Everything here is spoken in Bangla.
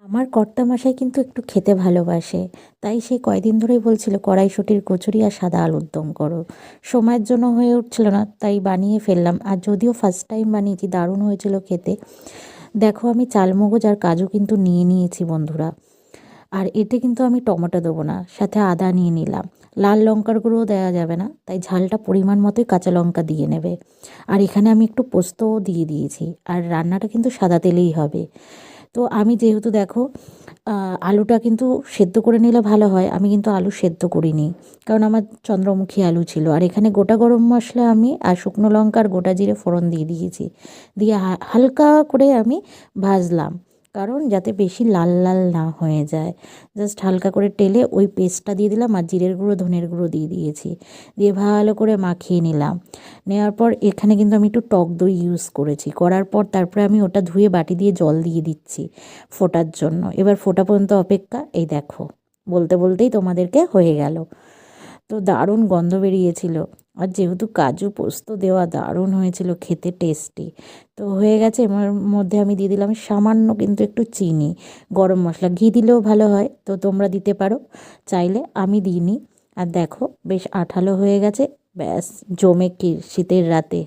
আমার কর্তামশাই কিন্তু একটু খেতে ভালোবাসে, তাই সে কয়দিন ধরেই বলছিল কড়াইশুঁটির কচুরি আর সাদা আলুর দম করো। সময়ের জন্য হয়ে উঠছিল না, তাই বানিয়ে ফেললাম। আর যদিও ফার্স্ট টাইম বানিয়েছি, দারুণ হয়েছিল খেতে। দেখো, আমি চালমগজ আর কাজু কিন্তু নিয়ে নিয়েছি বন্ধুরা। আর এতে কিন্তু আমি টমেটো দেবো না, সাথে আদা নিয়ে নিলাম। লাল লঙ্কার গুঁড়োও দেওয়া যাবে না, তাই ঝালটা পরিমাণ মতোই কাঁচা লঙ্কা দিয়ে নেবে। আর এখানে আমি একটু পোস্তও দিয়ে দিয়েছি। আর রান্নাটা কিন্তু সাদা তেলেই হবে। তো আমি যেহেতু দেখো, আলুটা কিন্তু সেদ্ধ করে নিলে ভালো হয়, আমি কিন্তু আলু সেদ্ধ করিনি, কারণ আমার চন্দ্রমুখী আলু ছিল। আর এখানে গোটা গরম মশলা আমি আর শুকনো লঙ্কা আর গোটা জিরে ফোড়ন দিয়ে দিয়েছি। দিয়ে হালকা করে আমি ভাজলাম, কারণ যাতে বেশি লাল লাল না হয়ে যায়। জাস্ট হালকা করে টেলে ওই পেস্টটা দিয়ে দিলাম, আর জিরের গুঁড়ো ধনের গুঁড়ো দিয়ে দিয়েছি। দিয়ে ভালো করে মাখিয়ে নিলাম। নেওয়ার পর এখানে কিন্তু আমি একটু টক দই ইউজ করেছি। করার পর তারপরে আমি ওটা ধুয়ে বাটি দিয়ে জল দিয়ে দিচ্ছি ফোটার জন্য। এবার ফোটা পর্যন্ত অপেক্ষা। এই দেখো, বলতে বলতেই তোমাদেরকে হয়ে গেল। তো দারুণ গন্ধ বেরিয়েছিল। আর যেহেতু কাজু পোস্ত দেওয়া, দারুণ হয়েছিল খেতে, টেস্টি। তো হয়ে গেছে। এর মধ্যে আমি দিয়ে দিলাম সামান্য কিন্তু একটু চিনি, গরম মশলা, ঘি দিলেও ভালো হয়, তো তোমরা দিতে পারো চাইলে, আমি দিইনি। আর দেখো, বেশ আঠালো হয়ে গেছে। ব্যাস, জমে কি শীতের রাতে।